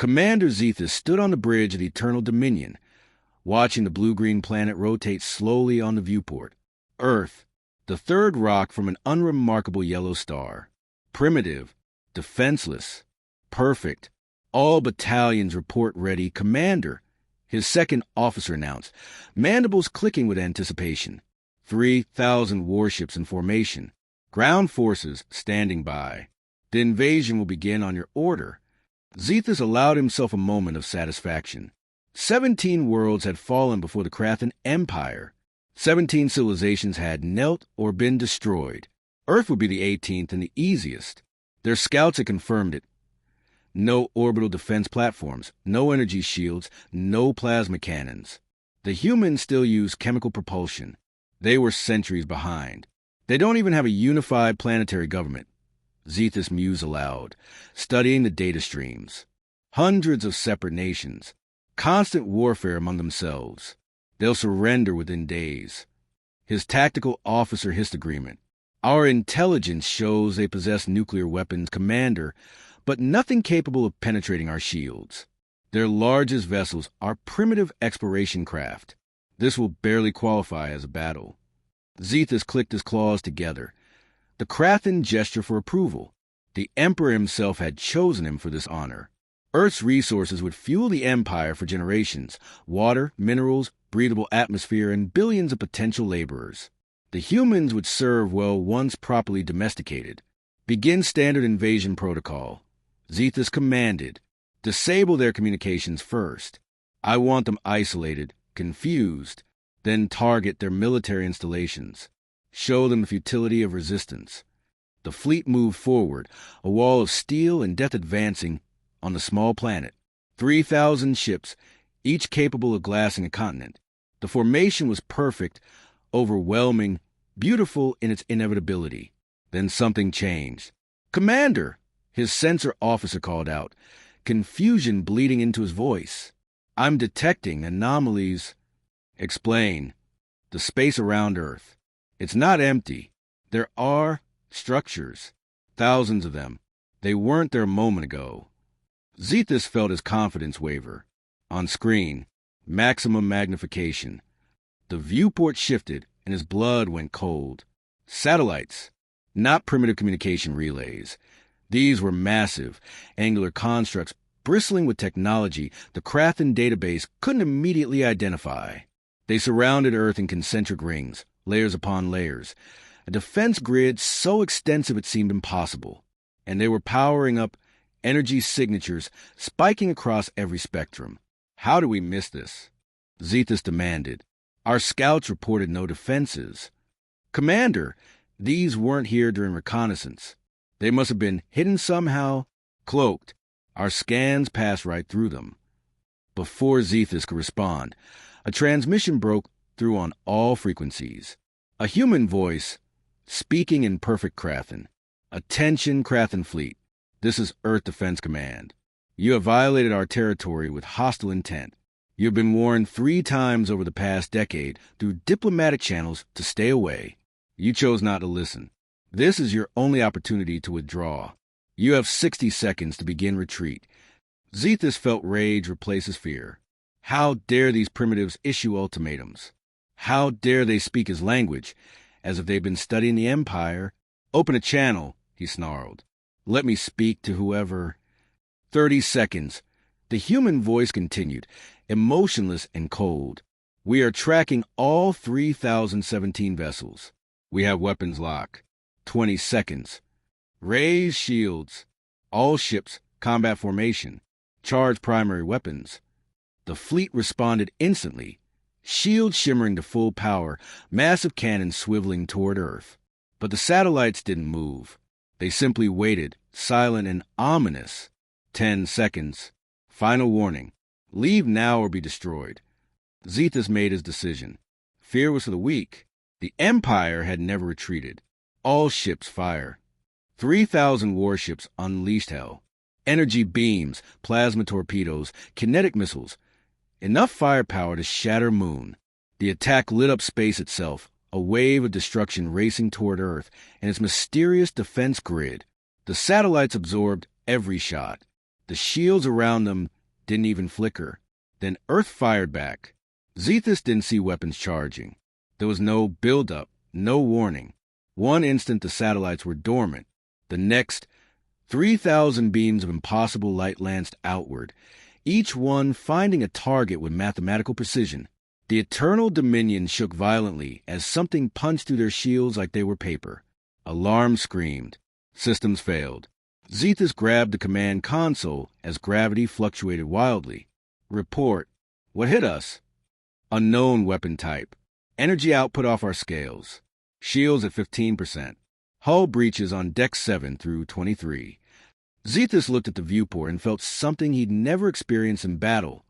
Commander Zethus stood on the bridge of the Eternal Dominion, watching the blue-green planet rotate slowly on the viewport. Earth, the third rock from an unremarkable yellow star. Primitive, defenseless, perfect. All battalions report ready. Commander, his second officer announced, mandibles clicking with anticipation. 3,000 warships in formation. Ground forces standing by. The invasion will begin on your order. Zethus allowed himself a moment of satisfaction. 17 worlds had fallen before the Krathon Empire. 17 civilizations had knelt or been destroyed. Earth would be the 18th and the easiest. Their scouts had confirmed it. No orbital defense platforms, no energy shields, no plasma cannons. The humans still use chemical propulsion. They were centuries behind. They don't even have a unified planetary government. Zethus mused aloud, studying the data streams. Hundreds of separate nations. Constant warfare among themselves. They'll surrender within days. His tactical officer histagreement. Our intelligence shows they possess nuclear weapons, Commander, but nothing capable of penetrating our shields. Their largest vessels are primitive exploration craft. This will barely qualify as a battle. Zethus clicked his claws together. The Krathon gesture for approval. The Emperor himself had chosen him for this honor. Earth's resources would fuel the Empire for generations. Water, minerals, breathable atmosphere, and billions of potential laborers. The humans would serve well once properly domesticated. Begin standard invasion protocol. Zethus commanded. Disable their communications first. I want them isolated, confused, then target their military installations. Show them the futility of resistance. The fleet moved forward, a wall of steel and death advancing on the small planet. 3,000 ships, each capable of glassing a continent. The formation was perfect, overwhelming, beautiful in its inevitability. Then something changed. "Commander!" his sensor officer called out, confusion bleeding into his voice. "I'm detecting anomalies." "Explain." "The space around Earth. It's not empty. There are structures. Thousands of them. They weren't there a moment ago." Zethus felt his confidence waver. On screen, maximum magnification. The viewport shifted, and his blood went cold. Satellites. Not primitive communication relays. These were massive, angular constructs bristling with technology the Krathon database couldn't immediately identify. They surrounded Earth in concentric rings, layers upon layers, a defense grid so extensive it seemed impossible. And they were powering up, energy signatures spiking across every spectrum. How do we miss this? Zethus demanded. Our scouts reported no defenses. "Commander, these weren't here during reconnaissance. They must have been hidden somehow, cloaked. Our scans passed right through them." Before Zethus could respond, a transmission broke through on all frequencies. A human voice, speaking in perfect Krathon. "Attention, Krathon fleet. This is Earth Defense Command. You have violated our territory with hostile intent. You have been warned 3 times over the past decade through diplomatic channels to stay away. You chose not to listen. This is your only opportunity to withdraw. You have 60 seconds to begin retreat." Zethus felt rage replace his fear. How dare these primitives issue ultimatums? How dare they speak his language, as if they'd been studying the Empire? "Open a channel," he snarled. "Let me speak to whoever." 30 seconds. The human voice continued, emotionless and cold. "We are tracking all 3,017 vessels. We have weapons locked. 20 seconds. Raise shields. All ships, combat formation. Charge primary weapons." The fleet responded instantly, shields shimmering to full power, massive cannons swiveling toward Earth. But the satellites didn't move. They simply waited, silent and ominous. 10 seconds. Final warning. Leave now or be destroyed. Zethus made his decision. Fear was for the weak. The Empire had never retreated. All ships fire. 3,000 warships unleashed hell. Energy beams, plasma torpedoes, kinetic missiles. Enough firepower to shatter Moon. The attack lit up space itself, a wave of destruction racing toward Earth and its mysterious defense grid. The satellites absorbed every shot. The shields around them didn't even flicker. Then Earth fired back. Zethus didn't see weapons charging. There was no build-up, no warning. One instant the satellites were dormant. The next, 3,000 beams of impossible light lanced outward, each one finding a target with mathematical precision. The Eternal Dominion shook violently as something punched through their shields like they were paper. Alarm screamed. Systems failed. Zethus grabbed the command console as gravity fluctuated wildly. Report. What hit us? Unknown weapon type. Energy output off our scales. Shields at 15%. Hull breaches on Deck 7 through 23. Zethus looked at the viewport and felt something he'd never experienced in battle.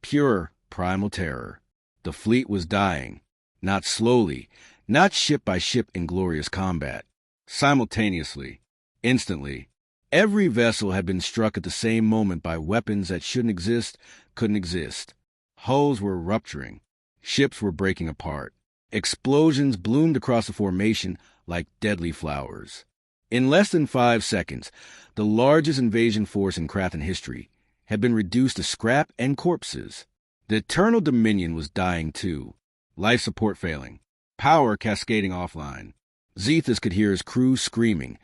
Pure, primal terror. The fleet was dying. Not slowly, not ship by ship in glorious combat. Simultaneously, instantly. Every vessel had been struck at the same moment by weapons that shouldn't exist, couldn't exist. Hulls were rupturing. Ships were breaking apart. Explosions bloomed across the formation like deadly flowers. In less than 5 seconds, the largest invasion force in Krathon history had been reduced to scrap and corpses. The Eternal Dominion was dying too. Life support failing. Power cascading offline. Zethus could hear his crew screaming,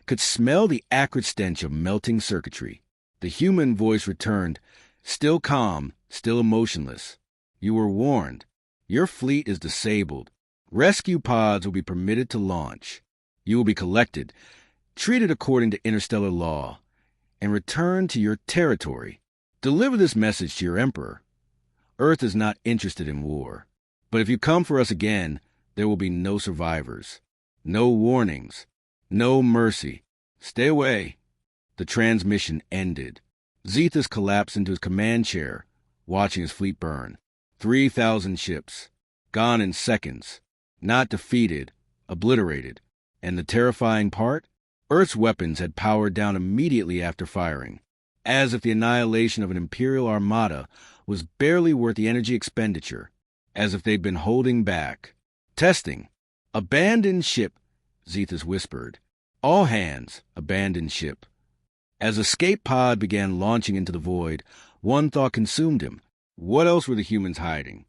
could smell the acrid stench of melting circuitry. The human voice returned, still calm, still emotionless. You were warned. Your fleet is disabled. Rescue pods will be permitted to launch. You will be collected, treated according to interstellar law, and returned to your territory. Deliver this message to your emperor. Earth is not interested in war. But if you come for us again, there will be no survivors. No warnings. No mercy. Stay away. The transmission ended. Zethus collapsed into his command chair, watching his fleet burn. 3,000 ships. Gone in seconds. Not defeated. Obliterated. And the terrifying part? Earth's weapons had powered down immediately after firing, as if the annihilation of an Imperial Armada was barely worth the energy expenditure, as if they'd been holding back. Testing. Abandoned ship, Zethus whispered. All hands, abandoned ship. As escape pod began launching into the void, one thought consumed him. What else were the humans hiding?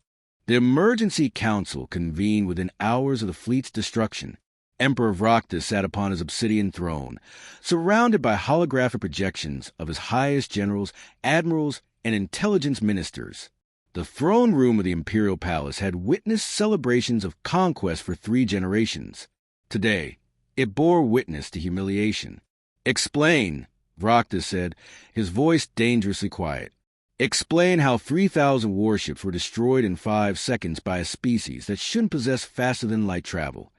The Emergency Council convened within hours of the fleet's destruction. Emperor Vroctus sat upon his obsidian throne, surrounded by holographic projections of his highest generals, admirals, and intelligence ministers. The throne room of the Imperial Palace had witnessed celebrations of conquest for 3 generations. Today, it bore witness to humiliation. Explain, Vroctus said, his voice dangerously quiet. Explain how 3,000 warships were destroyed in 5 seconds by a species that shouldn't possess faster-than-light travel.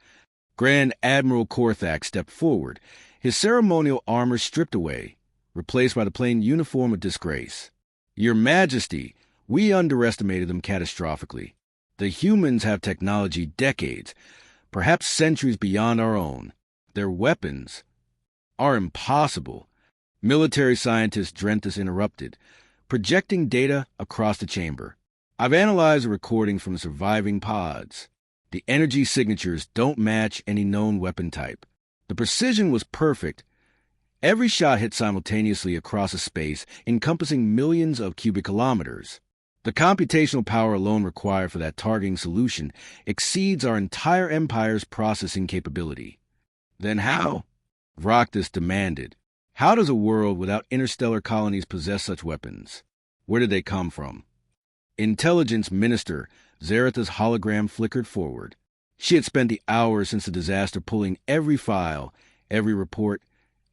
Grand Admiral Korthak stepped forward, his ceremonial armor stripped away, replaced by the plain uniform of disgrace. Your Majesty, we underestimated them catastrophically. The humans have technology decades, perhaps centuries beyond our own. Their weapons are impossible. Military scientist Drenthus interrupted, projecting data across the chamber. I've analyzed a recording from the surviving pods. The energy signatures don't match any known weapon type. The precision was perfect. Every shot hit simultaneously across a space encompassing millions of cubic kilometers. The computational power alone required for that targeting solution exceeds our entire empire's processing capability. Then how? Vroctus demanded. How does a world without interstellar colonies possess such weapons? Where did they come from? Intelligence Minister Zaratha's hologram flickered forward. She had spent the hours since the disaster pulling every file, every report,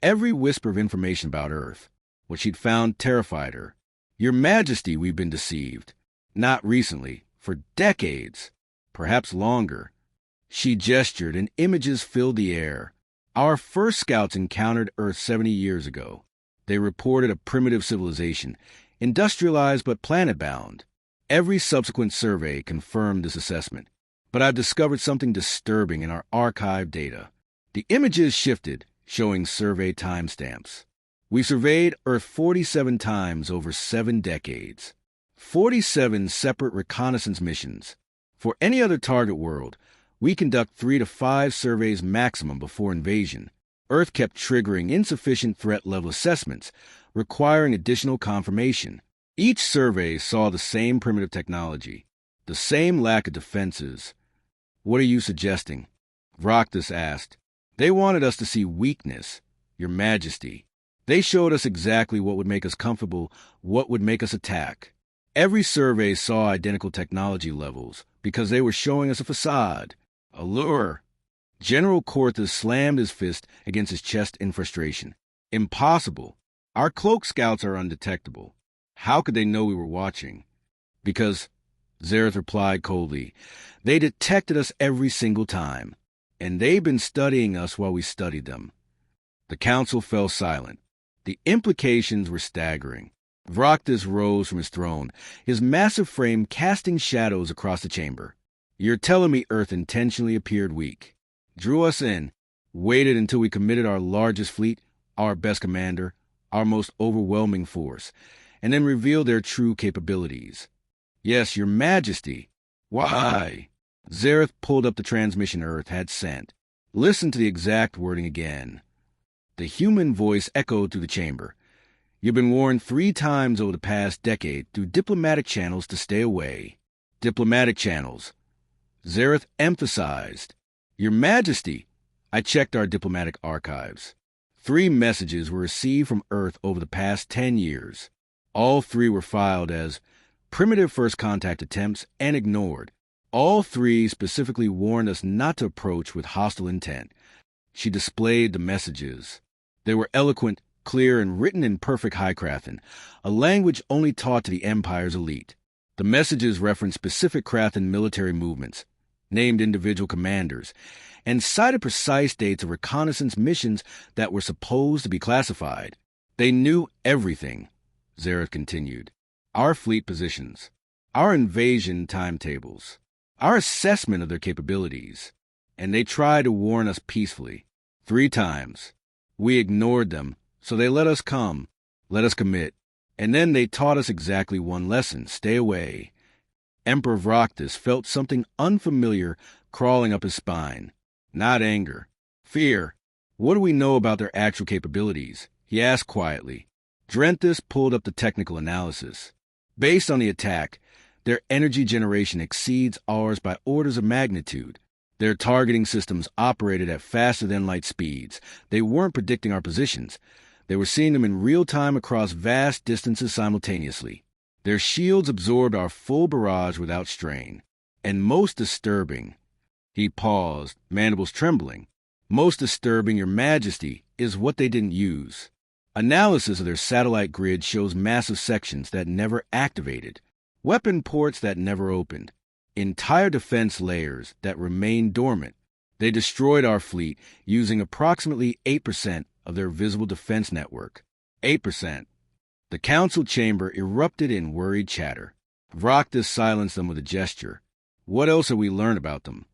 every whisper of information about Earth. What she'd found terrified her. Your Majesty, we've been deceived. Not recently, for decades, perhaps longer. She gestured, and images filled the air. Our first scouts encountered Earth 70 years ago. They reported a primitive civilization, industrialized but planet-bound. Every subsequent survey confirmed this assessment. But I've discovered something disturbing in our archive data. The images shifted, showing survey timestamps. We surveyed Earth 47 times over 7 decades. 47 separate reconnaissance missions. For any other target world, we conduct 3 to 5 surveys maximum before invasion. Earth kept triggering insufficient threat level assessments, requiring additional confirmation. Each survey saw the same primitive technology, the same lack of defenses. "What are you suggesting?" Roctus asked. "They wanted us to see weakness, Your Majesty. They showed us exactly what would make us comfortable, what would make us attack. Every survey saw identical technology levels because they were showing us a facade, a lure." General Corthus slammed his fist against his chest in frustration. "Impossible. Our cloak scouts are undetectable. How could they know we were watching?" "Because," Zareth replied coldly, "they detected us every single time, and they've been studying us while we studied them." The council fell silent. The implications were staggering. Vroctus rose from his throne, his massive frame casting shadows across the chamber. "You're telling me Earth intentionally appeared weak, drew us in, waited until we committed our largest fleet, our best commander, our most overwhelming force, and then revealed their true capabilities?" "Yes, Your Majesty." "Why?" Zareth pulled up the transmission Earth had sent. Listen to the exact wording again. The human voice echoed through the chamber. "You've been warned 3 times over the past decade through diplomatic channels to stay away." "Diplomatic channels," Zareth emphasized. "Your Majesty." I checked our diplomatic archives. 3 messages were received from Earth over the past 10 years. All 3 were filed as primitive first contact attempts and ignored. All 3 specifically warned us not to approach with hostile intent. She displayed the messages. They were eloquent, clear, and written in perfect High Krathon, a language only taught to the Empire's elite. The messages referenced specific Krathon military movements, named individual commanders, and cited precise dates of reconnaissance missions that were supposed to be classified. "They knew everything," Zareth continued. "Our fleet positions, our invasion timetables, our assessment of their capabilities. And they tried to warn us peacefully. 3 times. We ignored them, so they let us come, let us commit. And then they taught us exactly one lesson: stay away." Emperor Vroctus felt something unfamiliar crawling up his spine. Not anger. Fear. "What do we know about their actual capabilities?" he asked quietly. Drenthus pulled up the technical analysis. "Based on the attack, their energy generation exceeds ours by orders of magnitude. Their targeting systems operated at faster-than-light speeds. They weren't predicting our positions. They were seeing them in real time across vast distances simultaneously. Their shields absorbed our full barrage without strain. And most disturbing," he paused, mandibles trembling, "most disturbing, Your Majesty, is what they didn't use. Analysis of their satellite grid shows massive sections that never activated, weapon ports that never opened, entire defense layers that remained dormant. They destroyed our fleet using approximately 8% of their visible defense network. 8%. The council chamber erupted in worried chatter. Vroctus silenced them with a gesture. "What else have we learned about them?"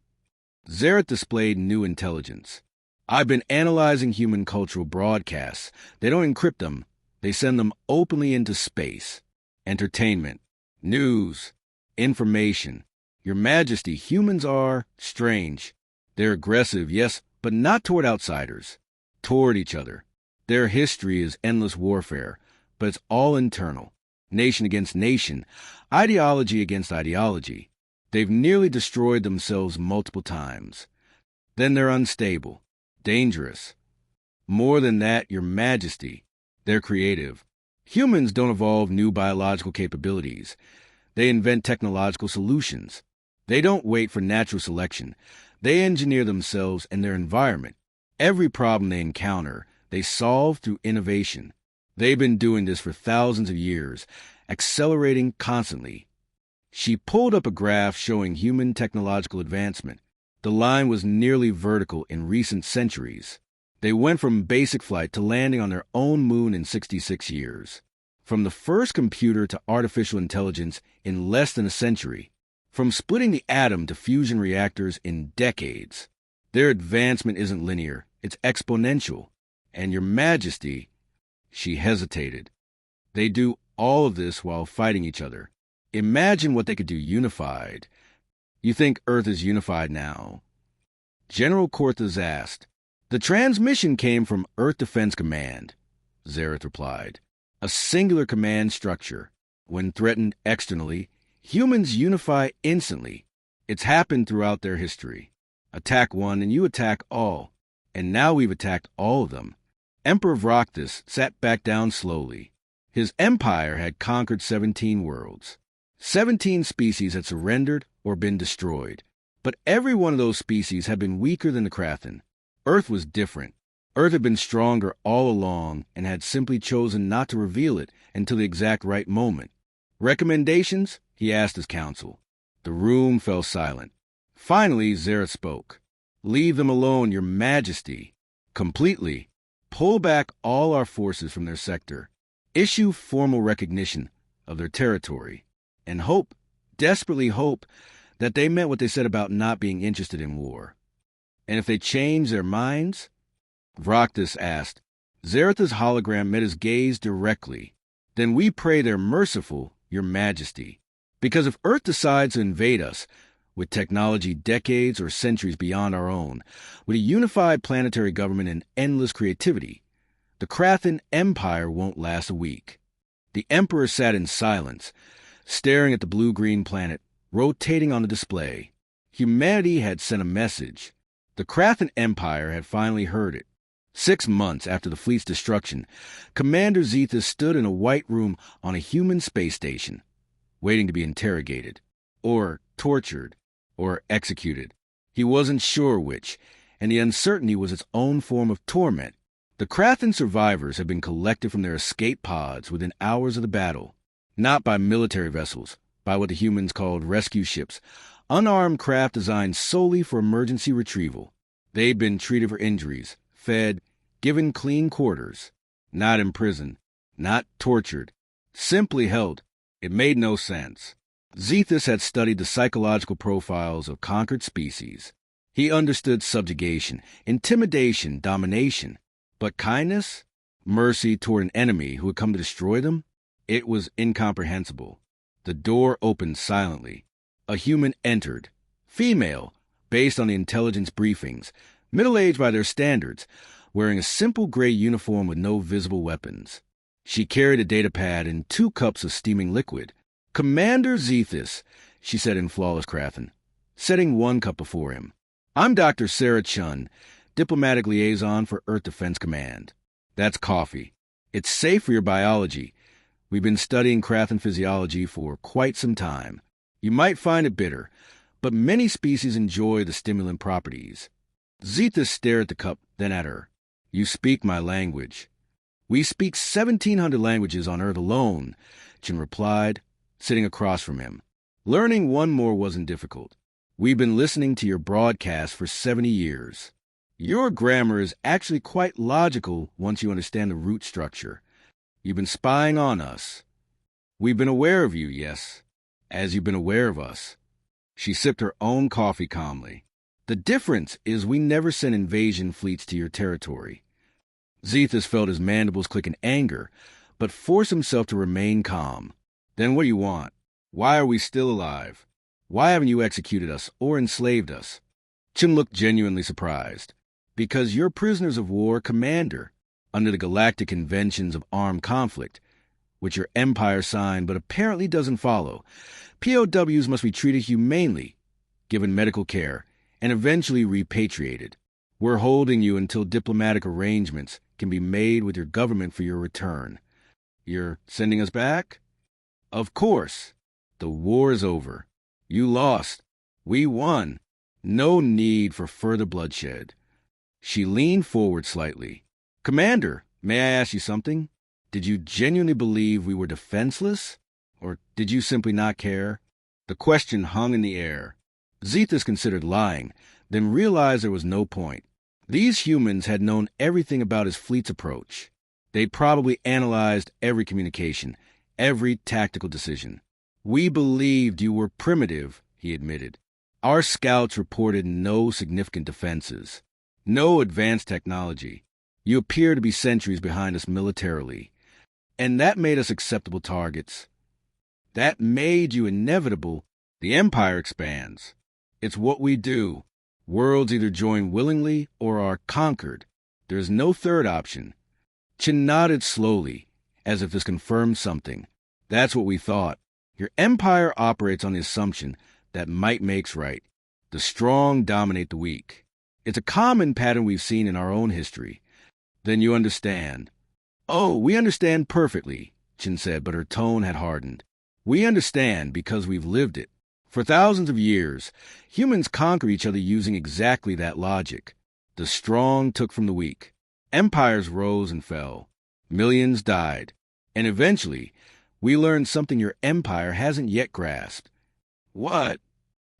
Zareth displayed new intelligence. "I've been analyzing human cultural broadcasts. They don't encrypt them. They send them openly into space. Entertainment, news, information. Your Majesty, humans are strange. They're aggressive, yes, but not toward outsiders. Toward each other. Their history is endless warfare, but it's all internal. Nation against nation, ideology against ideology. They've nearly destroyed themselves multiple times. Then they're unstable, dangerous. More than that, Your Majesty, they're creative. Humans don't evolve new biological capabilities. They invent technological solutions. They don't wait for natural selection. They engineer themselves and their environment. Every problem they encounter, they solve through innovation. They've been doing this for thousands of years, accelerating constantly." She pulled up a graph showing human technological advancement. The line was nearly vertical in recent centuries. They went from basic flight to landing on their own moon in 66 years. From the first computer to artificial intelligence in less than a century. From splitting the atom to fusion reactors in decades. Their advancement isn't linear, it's exponential. And Your Majesty, she hesitated. They do all of this while fighting each other. Imagine what they could do unified. You think Earth is unified now? General Corthus asked. "The transmission came from Earth Defense Command," Zareth replied. a singular command structure. When threatened externally, humans unify instantly. It's happened throughout their history. Attack one and you attack all. And now we've attacked all of them. Emperor Vroctus sat back down slowly. His empire had conquered 17 worlds. 17 species had surrendered or been destroyed. But every one of those species had been weaker than the Krathon. Earth was different. Earth had been stronger all along and had simply chosen not to reveal it until the exact right moment. Recommendations? He asked his council. The room fell silent. Finally, Zareth spoke. Leave them alone, your majesty. Completely. Pull back all our forces from their sector. Issue formal recognition of their territory. And hope, desperately hope, that they meant what they said about not being interested in war. And if they change their minds? Vroctus asked. Zareth's hologram met his gaze directly. Then we pray they're merciful, your majesty. Because if Earth decides to invade us, with technology decades or centuries beyond our own, with a unified planetary government and endless creativity, the Krathon Empire won't last a week. The Emperor sat in silence, staring at the blue-green planet, rotating on the display. Humanity had sent a message. The Krathon Empire had finally heard it. 6 months after the fleet's destruction, Commander Zethus stood in a white room on a human space station, waiting to be interrogated, or tortured, or executed. He wasn't sure which, and the uncertainty was its own form of torment. The Krathon survivors had been collected from their escape pods within hours of the battle, not by military vessels, by what the humans called rescue ships, unarmed craft designed solely for emergency retrieval. They'd been treated for injuries, fed, given clean quarters, not imprisoned, not tortured, simply held. It made no sense. Zethus had studied the psychological profiles of conquered species. He understood subjugation, intimidation, domination. But kindness? Mercy toward an enemy who had come to destroy them? It was incomprehensible. The door opened silently. A human entered. Female, based on the intelligence briefings, middle-aged by their standards, wearing a simple gray uniform with no visible weapons. She carried a datapad and 2 cups of steaming liquid. Commander Zethus, she said in flawless Krathon, setting 1 cup before him. I'm Dr. Sarah Chun, diplomatic liaison for Earth Defense Command. That's coffee. It's safe for your biology. We've been studying Krathon physiology for quite some time. You might find it bitter, but many species enjoy the stimulant properties. Zethus stared at the cup, then at her. You speak my language. We speak 1,700 languages on Earth alone, Chin replied, sitting across from him. Learning one more wasn't difficult. We've been listening to your broadcast for 70 years. Your grammar is actually quite logical once you understand the root structure. You've been spying on us. We've been aware of you, yes, as you've been aware of us. She sipped her own coffee calmly. The difference is we never sent invasion fleets to your territory. Zethus felt his mandibles click in anger, but forced himself to remain calm. Then what do you want? Why are we still alive? Why haven't you executed us or enslaved us? Chin looked genuinely surprised. Because you're prisoners of war, Commander, under the Galactic Conventions of Armed Conflict, which your empire signed but apparently doesn't follow. POWs must be treated humanely, given medical care, and eventually repatriated. We're holding you until diplomatic arrangements can be made with your government for your return. You're sending us back? Of course. The war is over. You lost. We won. No need for further bloodshed. She leaned forward slightly. Commander, may I ask you something? Did you genuinely believe we were defenseless? Or did you simply not care? The question hung in the air. Zethus considered lying, then realized there was no point. These humans had known everything about his fleet's approach. They'd probably analyzed every communication, every tactical decision. We believed you were primitive, he admitted. Our scouts reported no significant defenses, no advanced technology. You appear to be centuries behind us militarily, and that made us acceptable targets. That made you inevitable. The Empire expands. It's what we do. Worlds either join willingly or are conquered. There is no third option. Chin nodded slowly, as if this confirmed something. That's what we thought. Your empire operates on the assumption that might makes right. The strong dominate the weak. It's a common pattern we've seen in our own history. Then you understand. Oh, we understand perfectly, Chin said, but her tone had hardened. We understand because we've lived it. For thousands of years, humans conquer each other using exactly that logic. The strong took from the weak. Empires rose and fell. Millions died. And eventually, we learned something your empire hasn't yet grasped. What?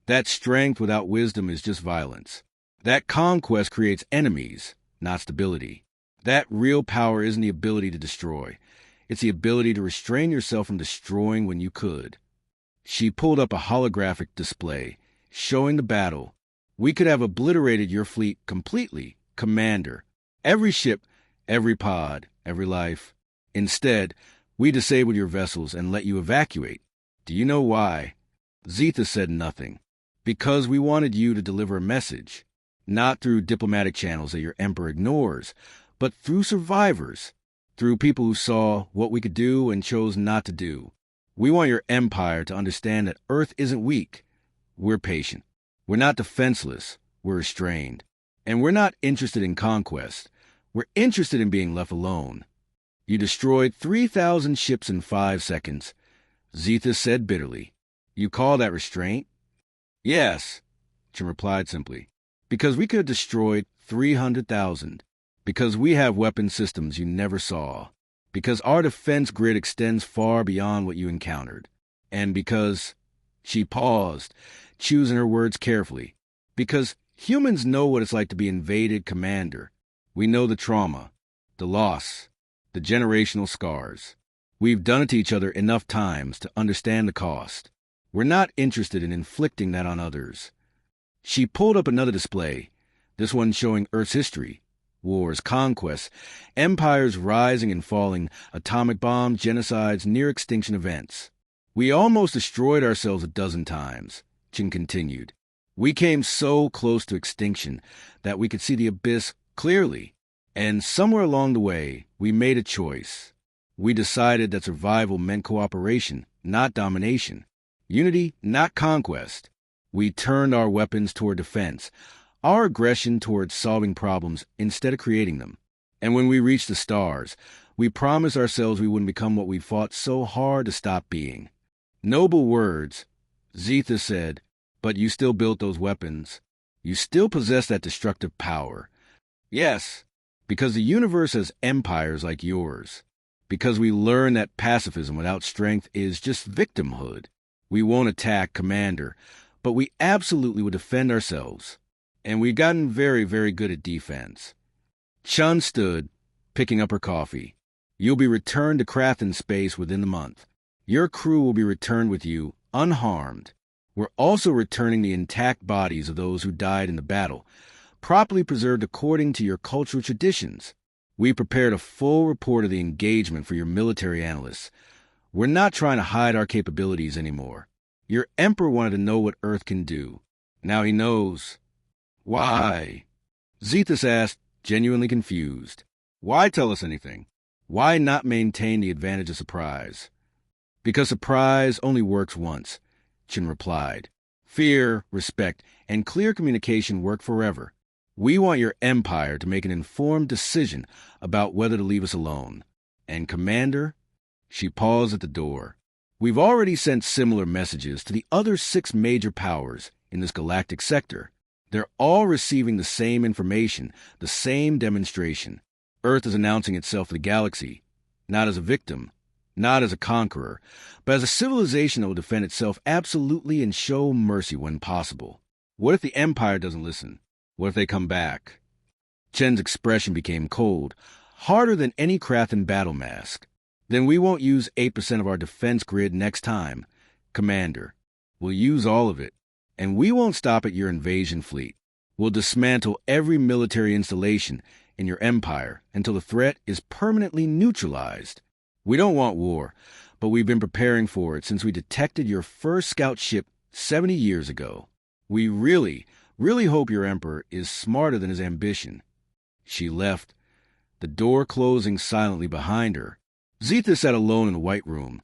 That strength without wisdom is just violence. That conquest creates enemies, not stability. That real power isn't the ability to destroy. It's the ability to restrain yourself from destroying when you could. She pulled up a holographic display, showing the battle. We could have obliterated your fleet completely, Commander. Every ship, every pod, every life. Instead, we disabled your vessels and let you evacuate. Do you know why? Zeta said nothing. Because we wanted you to deliver a message. Not through diplomatic channels that your emperor ignores, but through survivors. Through people who saw what we could do and chose not to do. We want your empire to understand that Earth isn't weak. We're patient. We're not defenseless. We're restrained. And we're not interested in conquest. We're interested in being left alone. You destroyed 3,000 ships in 5 seconds. Zeta said bitterly. You call that restraint? Yes, Chin replied simply. Because we could have destroyed 300,000. Because we have weapon systems you never saw. Because our defense grid extends far beyond what you encountered. And because... She paused, choosing her words carefully. Because humans know what it's like to be invaded, Commander. We know the trauma, the loss, the generational scars. We've done it to each other enough times to understand the cost. We're not interested in inflicting that on others. She pulled up another display, this one showing Earth's history. Wars, conquests, empires rising and falling, atomic bombs, genocides, near-extinction events. We almost destroyed ourselves a dozen times, Chin continued. We came so close to extinction that we could see the abyss clearly. And somewhere along the way, we made a choice. We decided that survival meant cooperation, not domination. Unity, not conquest. We turned our weapons toward defense, our aggression towards solving problems instead of creating them. And when we reached the stars, we promised ourselves we wouldn't become what we fought so hard to stop being. Noble words, Zeta said, but you still built those weapons. You still possess that destructive power. Yes, because the universe has empires like yours. Because we learned that pacifism without strength is just victimhood. We won't attack, Commander, but we absolutely would defend ourselves. And we've gotten very, very good at defense. Chun stood, picking up her coffee. You'll be returned to Krathon space within the month. Your crew will be returned with you, unharmed. We're also returning the intact bodies of those who died in the battle, properly preserved according to your cultural traditions. We prepared a full report of the engagement for your military analysts. We're not trying to hide our capabilities anymore. Your emperor wanted to know what Earth can do. Now he knows. Why? Zethus asked, genuinely confused. Why tell us anything? Why not maintain the advantage of surprise? Because surprise only works once, Chin replied. Fear, respect, and clear communication work forever. We want your empire to make an informed decision about whether to leave us alone. And Commander? She paused at the door. We've already sent similar messages to the other 6 major powers in this galactic sector. They're all receiving the same information, the same demonstration. Earth is announcing itself to the galaxy, not as a victim, not as a conqueror, but as a civilization that will defend itself absolutely and show mercy when possible. What if the Empire doesn't listen? What if they come back? Chen's expression became cold, harder than any Krathon battle mask. Then we won't use 8% of our defense grid next time, Commander. We'll use all of it. And we won't stop at your invasion fleet. We'll dismantle every military installation in your empire until the threat is permanently neutralized. We don't want war, but we've been preparing for it since we detected your first scout ship 70 years ago. We really hope your emperor is smarter than his ambition. She left, the door closing silently behind her. Zethus sat alone in the White Room,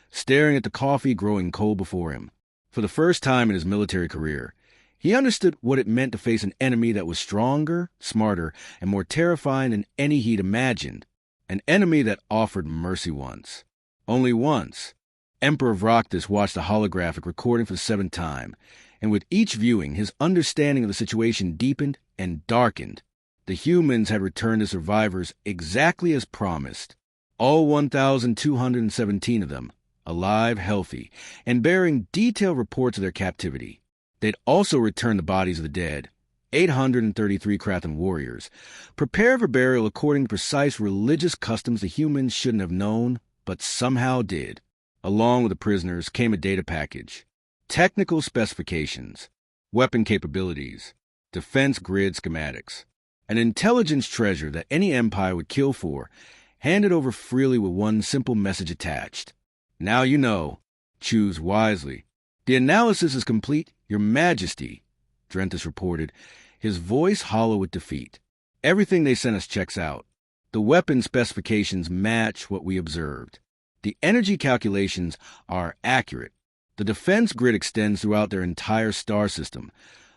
staring at the coffee growing cold before him. For the first time in his military career, he understood what it meant to face an enemy that was stronger, smarter, and more terrifying than any he'd imagined. An enemy that offered mercy once. Only once. Emperor Vroctus watched the holographic recording for the 7th time, and with each viewing, his understanding of the situation deepened and darkened. The humans had returned as survivors exactly as promised. All 1,217 of them, alive, healthy, and bearing detailed reports of their captivity. They'd also returned the bodies of the dead, 833 Krathon warriors, prepared for burial according to precise religious customs the humans shouldn't have known, but somehow did. Along with the prisoners came a data package, technical specifications, weapon capabilities, defense grid schematics, an intelligence treasure that any empire would kill for, handed over freely with one simple message attached. Now you know. Choose wisely. The analysis is complete, Your Majesty, Drenthus reported, his voice hollow with defeat. Everything they sent us checks out. The weapon specifications match what we observed. The energy calculations are accurate. The defense grid extends throughout their entire star system,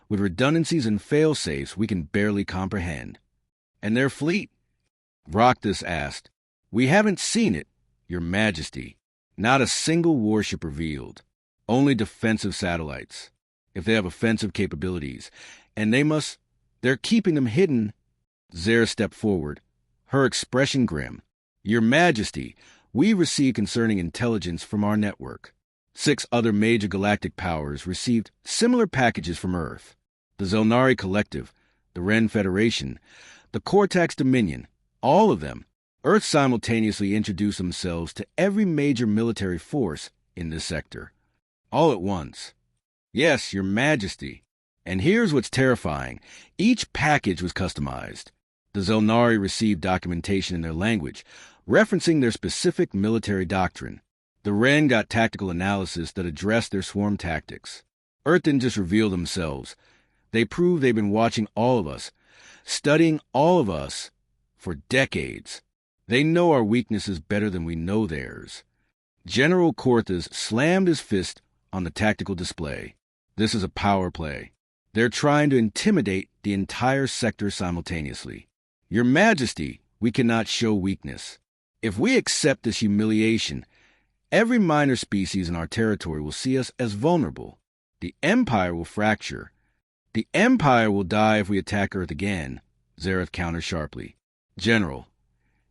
with redundancies and fail-safes we can barely comprehend. And their fleet? Vroctus asked. We haven't seen it, Your Majesty. Not a single warship revealed. Only defensive satellites. If they have offensive capabilities. And they're keeping them hidden. Zara stepped forward, her expression grim. Your Majesty, we received concerning intelligence from our network. 6 other major galactic powers received similar packages from Earth. The Zelnari Collective, the Ren Federation, the Cortax Dominion, all of them. Earth simultaneously introduced themselves to every major military force in this sector. All at once. Yes, Your Majesty. And here's what's terrifying. Each package was customized. The Zelnari received documentation in their language, referencing their specific military doctrine. The Ren got tactical analysis that addressed their swarm tactics. Earth didn't just reveal themselves. They proved they've been watching all of us, studying all of us for decades. They know our weaknesses better than we know theirs. General Corthus slammed his fist on the tactical display. This is a power play. They're trying to intimidate the entire sector simultaneously. Your Majesty, we cannot show weakness. If we accept this humiliation, every minor species in our territory will see us as vulnerable. The Empire will fracture. The Empire will die if we attack Earth again, Zareth countered sharply. General,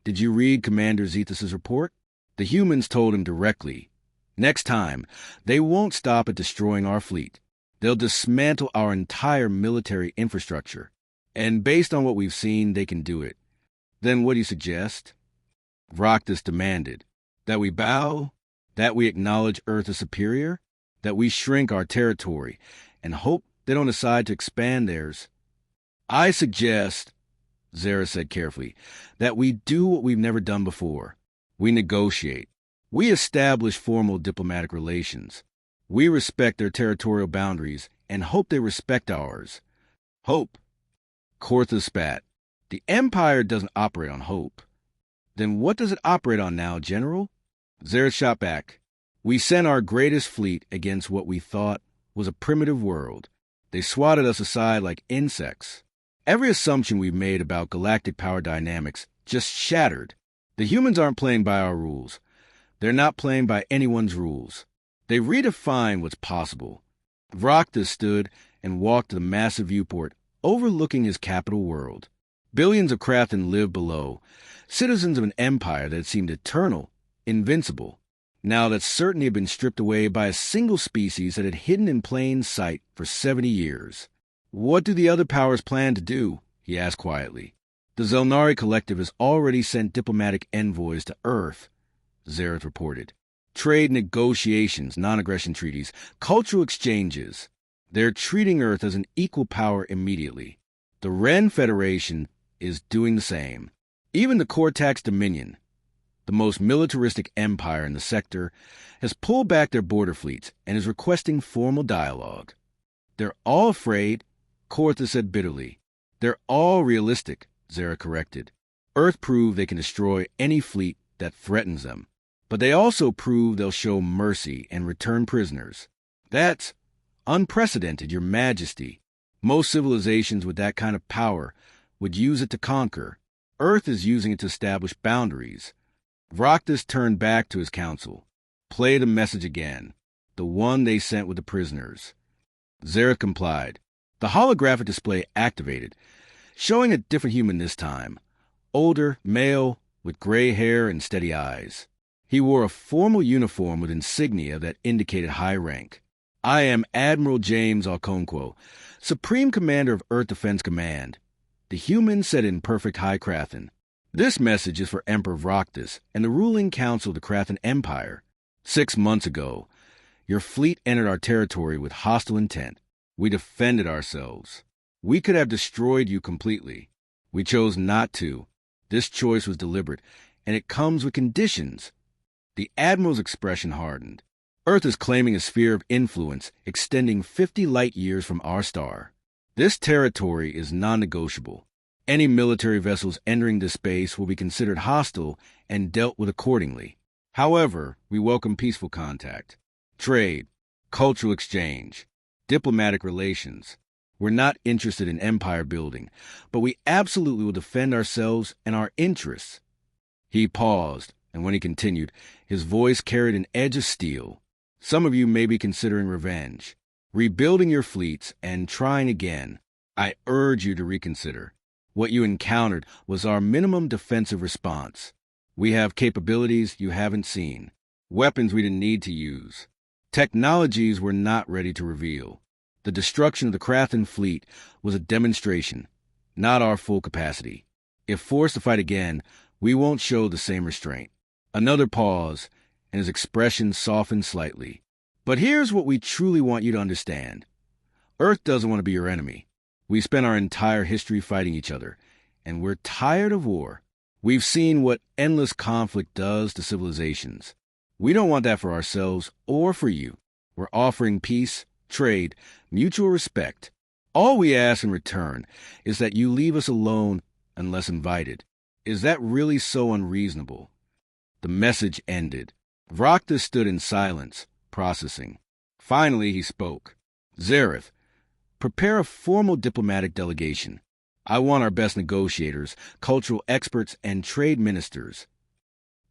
did you read Commander Zethus' report? The humans told him directly. Next time, they won't stop at destroying our fleet. They'll dismantle our entire military infrastructure. And based on what we've seen, they can do it. Then what do you suggest? Vroctus demanded. That we bow? That we acknowledge Earth as superior? That we shrink our territory and hope they don't decide to expand theirs? I suggest, Zara said carefully, that we do what we've never done before. We negotiate. We establish formal diplomatic relations. We respect their territorial boundaries and hope they respect ours. Hope. Corthus spat. The Empire doesn't operate on hope. Then what does it operate on now, General? Zara shot back. We sent our greatest fleet against what we thought was a primitive world. They swatted us aside like insects. Every assumption we've made about galactic power dynamics just shattered. The humans aren't playing by our rules. They're not playing by anyone's rules. They redefine what's possible. Vroctus stood and walked to the massive viewport overlooking his capital world. Billions of Krathon lived below, citizens of an empire that seemed eternal, invincible. Now that certainty had been stripped away by a single species that had hidden in plain sight for 70 years. What do the other powers plan to do? He asked quietly. The Zelnari Collective has already sent diplomatic envoys to Earth, Zareth reported. Trade negotiations, non-aggression treaties, cultural exchanges. They're treating Earth as an equal power immediately. The Ren Federation is doing the same. Even the Cortax Dominion, the most militaristic empire in the sector, has pulled back their border fleets and is requesting formal dialogue. They're all afraid, Corthus said bitterly. They're all realistic, Zara corrected. Earth proved they can destroy any fleet that threatens them. But they also prove they'll show mercy and return prisoners. That's unprecedented, Your Majesty. Most civilizations with that kind of power would use it to conquer. Earth is using it to establish boundaries. Vroctus turned back to his council. Play the message again, the one they sent with the prisoners. Zareth complied. The holographic display activated, showing a different human this time. Older, male, with gray hair and steady eyes. He wore a formal uniform with insignia that indicated high rank. I am Admiral James Okonkwo, Supreme Commander of Earth Defense Command. The human said in perfect High Krathon. This message is for Emperor Vroctus and the ruling council of the Krathon Empire. 6 months ago, your fleet entered our territory with hostile intent. We defended ourselves. We could have destroyed you completely. We chose not to. This choice was deliberate, and it comes with conditions. The Admiral's expression hardened. Earth is claiming a sphere of influence extending 50 light-years from our star. This territory is non-negotiable. Any military vessels entering this space will be considered hostile and dealt with accordingly. However, we welcome peaceful contact, trade, cultural exchange, diplomatic relations. We're not interested in empire building, but we absolutely will defend ourselves and our interests. He paused, and when he continued, his voice carried an edge of steel. Some of you may be considering revenge, rebuilding your fleets, and trying again. I urge you to reconsider. What you encountered was our minimum defensive response. We have capabilities you haven't seen, weapons we didn't need to use, technologies we're not ready to reveal. The destruction of the Krathon fleet was a demonstration, not our full capacity. If forced to fight again, we won't show the same restraint. Another pause, and his expression softened slightly. But here's what we truly want you to understand. Earth doesn't want to be your enemy. We spent our entire history fighting each other, and we're tired of war. We've seen what endless conflict does to civilizations. We don't want that for ourselves or for you. We're offering peace, trade, mutual respect. All we ask in return is that you leave us alone unless invited. Is that really so unreasonable? The message ended. Vroctus stood in silence, processing. Finally, he spoke. Zareth, prepare a formal diplomatic delegation. I want our best negotiators, cultural experts, and trade ministers.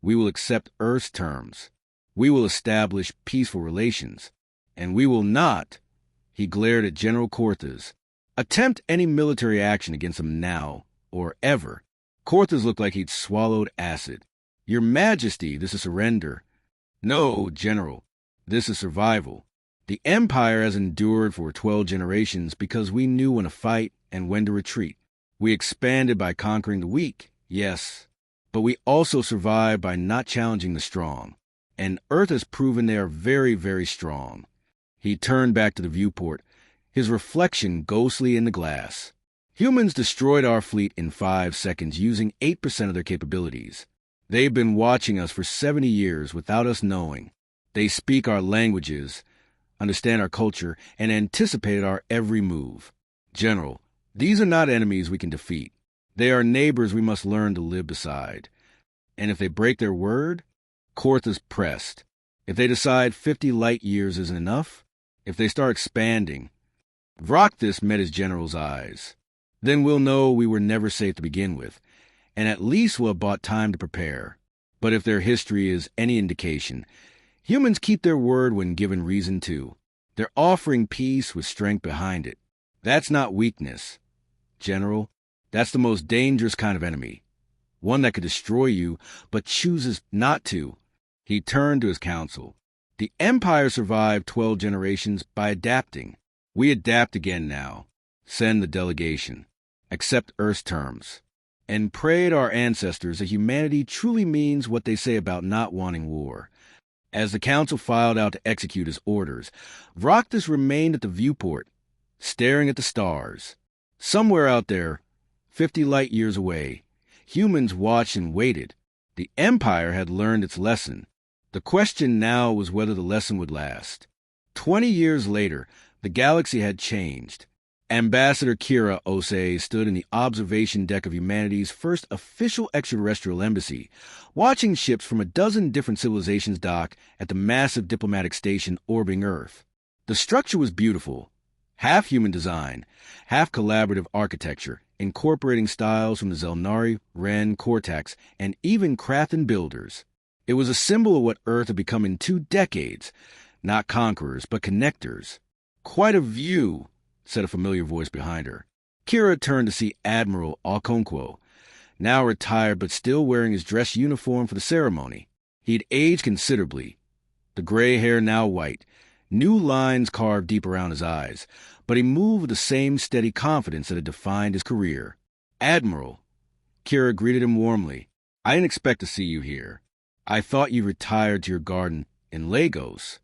We will accept Earth's terms. We will establish peaceful relations. And we will not, he glared at General Korthas, attempt any military action against him now or ever. Korthas looked like he'd swallowed acid. Your Majesty, this is surrender. No, General, this is survival. The Empire has endured for 12 generations because we knew when to fight and when to retreat. We expanded by conquering the weak, yes, but we also survived by not challenging the strong. And Earth has proven they are very, very strong. He turned back to the viewport, his reflection ghostly in the glass. Humans destroyed our fleet in 5 seconds using 8% of their capabilities. They've been watching us for 70 years without us knowing. They speak our languages, understand our culture, and anticipated our every move. General, these are not enemies we can defeat. They are neighbors we must learn to live beside. And if they break their word, Korthas pressed. If they decide 50 light years isn't enough, if they start expanding. Vroctus met his general's eyes. Then we'll know we were never safe to begin with, and at least we'll have bought time to prepare. But if their history is any indication, humans keep their word when given reason to. They're offering peace with strength behind it. That's not weakness. General, that's the most dangerous kind of enemy. One that could destroy you, but chooses not to. He turned to his council. The Empire survived 12 generations by adapting. We adapt again now. Send the delegation. Accept Earth's terms. And pray to our ancestors that humanity truly means what they say about not wanting war. As the council filed out to execute his orders, Vroctus remained at the viewport, staring at the stars. Somewhere out there, 50 light years away, humans watched and waited. The Empire had learned its lesson. The question now was whether the lesson would last. 20 years later, the galaxy had changed. Ambassador Kira Osei stood in the observation deck of humanity's first official extraterrestrial embassy, watching ships from a dozen different civilizations dock at the massive diplomatic station orbiting Earth. The structure was beautiful, half human design, half collaborative architecture, incorporating styles from the Zelnari, Ren, Cortax, and even Krathon builders. It was a symbol of what Earth had become in 2 decades, not conquerors, but connectors. "Quite a view," said a familiar voice behind her. Kira turned to see Admiral Okonkwo, now retired but still wearing his dress uniform for the ceremony. He'd aged considerably, the gray hair now white, new lines carved deep around his eyes, but he moved with the same steady confidence that had defined his career. "Admiral," Kira greeted him warmly. "I didn't expect to see you here. I thought you retired to your garden in Lagos."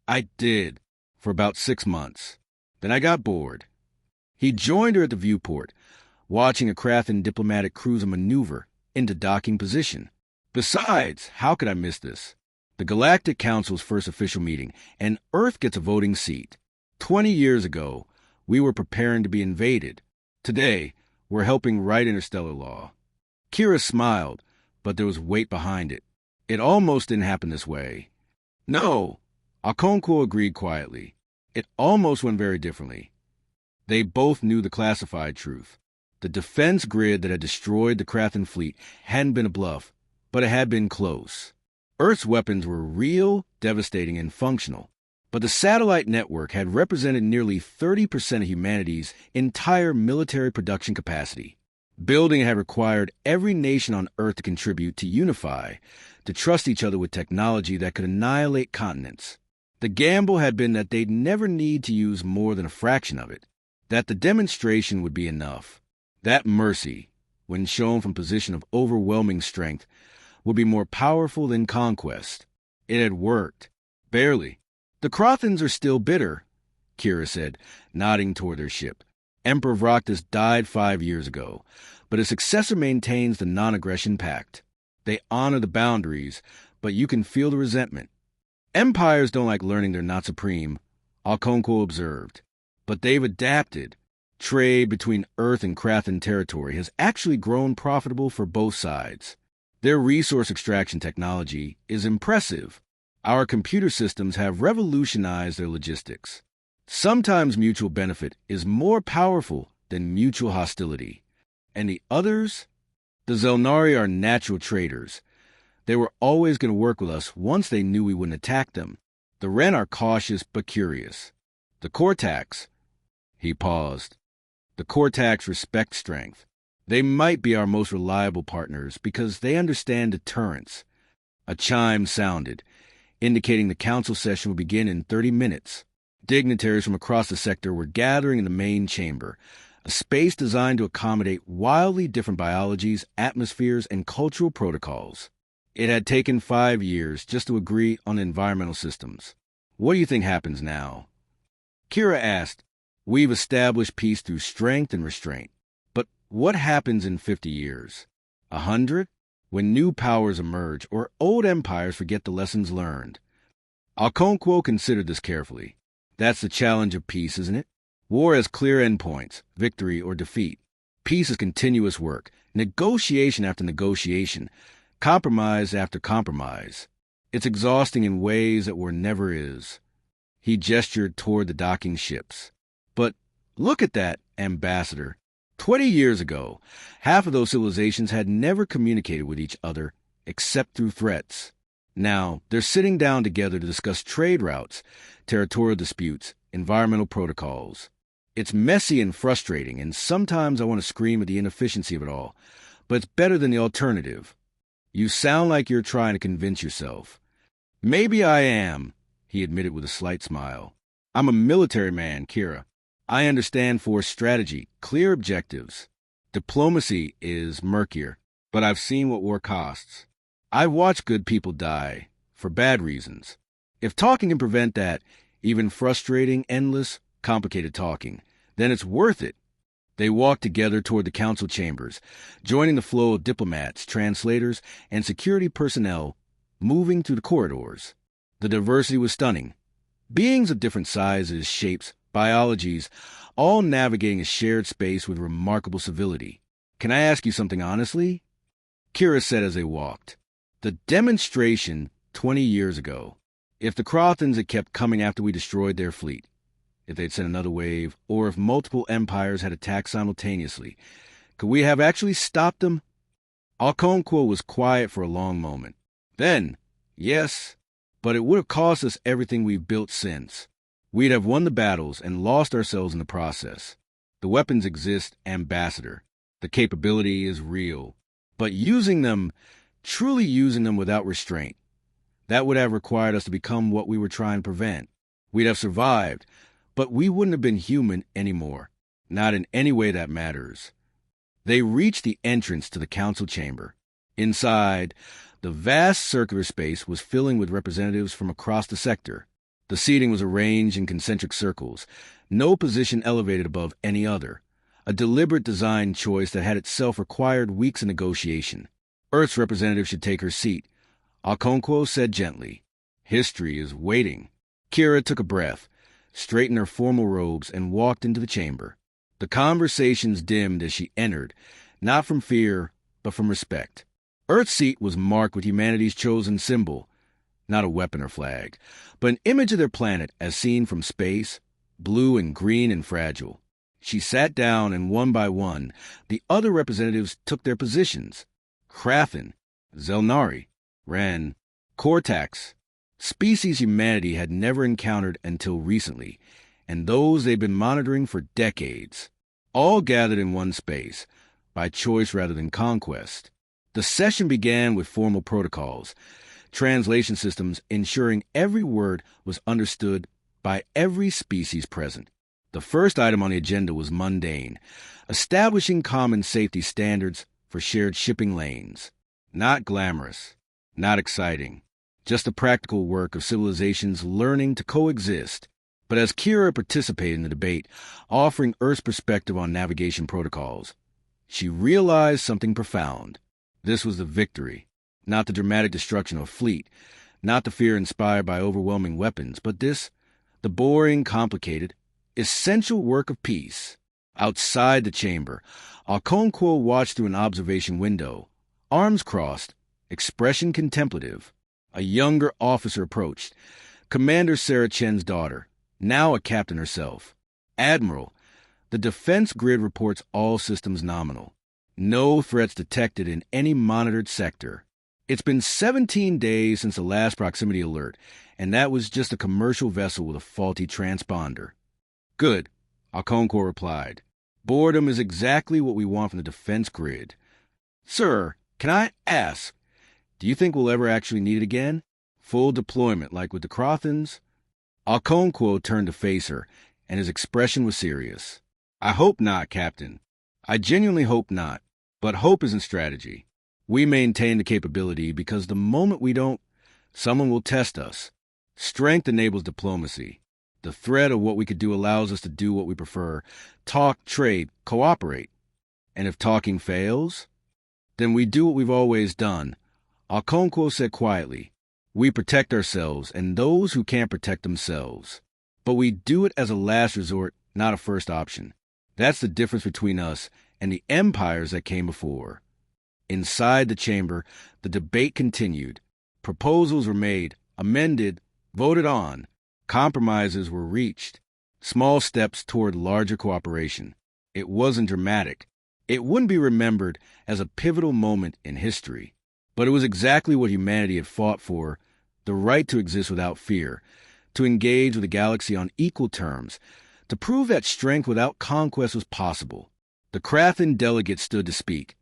"I did, for about 6 months. Then I got bored." He joined her at the viewport, watching a Krathon diplomatic cruiser maneuver into docking position. "Besides, how could I miss this? The Galactic Council's first official meeting, and Earth gets a voting seat. 20 years ago, we were preparing to be invaded. Today, we're helping write interstellar law." Kira smiled, but there was weight behind it. "It almost didn't happen this way." "No," Okonkwo agreed quietly. "It almost went very differently." They both knew the classified truth. The defense grid that had destroyed the Krathon fleet hadn't been a bluff, but it had been close. Earth's weapons were real, devastating, and functional, but the satellite network had represented nearly 30% of humanity's entire military production capacity. Building it had required every nation on Earth to contribute, to unify, to trust each other with technology that could annihilate continents. The gamble had been that they'd never need to use more than a fraction of it, that the demonstration would be enough. That mercy, when shown from a position of overwhelming strength, would be more powerful than conquest. It had worked. Barely. "The Krathons are still bitter," Kira said, nodding toward their ship. "Emperor Vroctus died 5 years ago, but his successor maintains the non-aggression pact. They honor the boundaries, but you can feel the resentment. Empires don't like learning they're not supreme," Okonkwo observed. "But they've adapted. Trade between Earth and Krathon territory has actually grown profitable for both sides. Their resource extraction technology is impressive. Our computer systems have revolutionized their logistics. Sometimes mutual benefit is more powerful than mutual hostility. And the others? The Zelnari are natural traders. They were always going to work with us once they knew we wouldn't attack them. The Ren are cautious but curious. The Cortax..." He paused. "The Cortax respect strength. They might be our most reliable partners because they understand deterrence." A chime sounded, indicating the council session would begin in 30 minutes. Dignitaries from across the sector were gathering in the main chamber, a space designed to accommodate wildly different biologies, atmospheres, and cultural protocols. It had taken 5 years just to agree on environmental systems. "What do you think happens now?" Kira asked. "We've established peace through strength and restraint. But what happens in 50 years? 100? When new powers emerge or old empires forget the lessons learned?" Okonkwo considered this carefully. "That's the challenge of peace, isn't it? War has clear endpoints, victory or defeat. Peace is continuous work, negotiation after negotiation, compromise after compromise. It's exhausting in ways that war never is." He gestured toward the docking ships. "But look at that, Ambassador. 20 years ago, half of those civilizations had never communicated with each other except through threats. Now, they're sitting down together to discuss trade routes, territorial disputes, environmental protocols. It's messy and frustrating, and sometimes I want to scream at the inefficiency of it all, but it's better than the alternative." "You sound like you're trying to convince yourself." "Maybe I am," he admitted with a slight smile. "I'm a military man, Kira. I understand force strategy, clear objectives. Diplomacy is murkier, but I've seen what war costs. I've watched good people die, for bad reasons. If talking can prevent that, even frustrating, endless, complicated talking, then it's worth it." They walked together toward the council chambers, joining the flow of diplomats, translators, and security personnel moving through the corridors. The diversity was stunning. Beings of different sizes, shapes, biologies, all navigating a shared space with remarkable civility. "Can I ask you something honestly?" Kira said as they walked. "The demonstration 20 years ago. If the Krathons had kept coming after we destroyed their fleet, if they'd sent another wave, or if multiple empires had attacked simultaneously, could we have actually stopped them?" Alconquo was quiet for a long moment. "Then, yes, but it would have cost us everything we've built since. We'd have won the battles and lost ourselves in the process. The weapons exist, Ambassador. The capability is real. But using them, truly using them without restraint, that would have required us to become what we were trying to prevent. We'd have survived, but we wouldn't have been human anymore. Not in any way that matters." They reached the entrance to the council chamber. Inside, the vast circular space was filling with representatives from across the sector. The seating was arranged in concentric circles, no position elevated above any other, a deliberate design choice that had itself required weeks of negotiation. Earth's representative should take her seat. Alconquo said gently, "History is waiting." Kira took a breath, straightened her formal robes, and walked into the chamber. The conversations dimmed as she entered, not from fear, but from respect. Earth's seat was marked with humanity's chosen symbol, not a weapon or flag, but an image of their planet as seen from space, blue and green and fragile. She sat down, and one by one, the other representatives took their positions. Krathon, Zelnari, Ren, Cortax, species humanity had never encountered until recently, and those they've been monitoring for decades, all gathered in one space, by choice rather than conquest. The session began with formal protocols, translation systems ensuring every word was understood by every species present. The first item on the agenda was mundane, establishing common safety standards for shared shipping lanes. Not glamorous, not exciting, just the practical work of civilizations learning to coexist. But as Kira participated in the debate, offering Earth's perspective on navigation protocols, she realized something profound. This was the victory, not the dramatic destruction of a fleet, not the fear inspired by overwhelming weapons, but this, the boring, complicated, essential work of peace. Outside the chamber, Alconquo watched through an observation window, arms crossed, expression contemplative. A younger officer approached, Commander Sarah Chen's daughter, now a captain herself. "Admiral, the defense grid reports all systems nominal. No threats detected in any monitored sector. It's been 17 days since the last proximity alert, and that was just a commercial vessel with a faulty transponder." "Good," Alconquo replied. "Boredom is exactly what we want from the defense grid." "Sir, can I ask, do you think we'll ever actually need it again? Full deployment like with the Krathons?" Alconquo turned to face her, and his expression was serious. "I hope not, Captain. I genuinely hope not. But hope isn't strategy. We maintain the capability because the moment we don't, someone will test us. Strength enables diplomacy. The threat of what we could do allows us to do what we prefer: talk, trade, cooperate. And if talking fails, then we do what we've always done." Alconquo said quietly, "We protect ourselves and those who can't protect themselves. But we do it as a last resort, not a first option. That's the difference between us and the empires that came before." Inside the chamber, the debate continued. Proposals were made, amended, voted on. Compromises were reached. Small steps toward larger cooperation. It wasn't dramatic. It wouldn't be remembered as a pivotal moment in history. But it was exactly what humanity had fought for: the right to exist without fear, to engage with the galaxy on equal terms, to prove that strength without conquest was possible. The Krathon delegate stood to speak,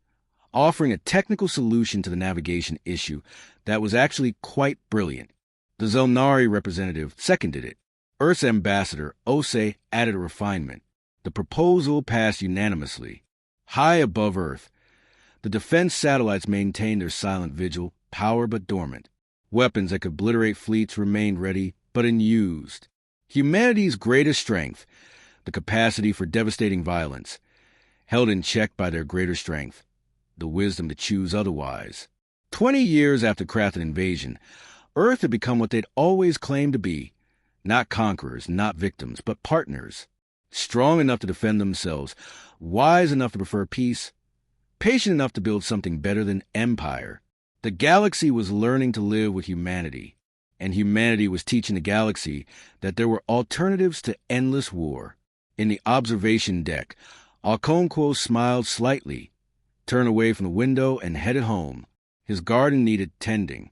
offering a technical solution to the navigation issue that was actually quite brilliant. The Zelnari representative seconded it. Earth's ambassador, Ose, added a refinement. The proposal passed unanimously. High above Earth, the defense satellites maintained their silent vigil, power but dormant. Weapons that could obliterate fleets remained ready, but unused. Humanity's greatest strength, the capacity for devastating violence, held in check by their greater strength, the wisdom to choose otherwise. 20 years after Krathon invasion, Earth had become what they'd always claimed to be: Not conquerors, not victims, but partners. Strong enough to defend themselves, wise enough to prefer peace, patient enough to build something better than empire. The galaxy was learning to live with humanity, and humanity was teaching the galaxy that there were alternatives to endless war. In the observation deck, Okonkwo smiled slightly, turned away from the window, and headed home. His garden needed tending.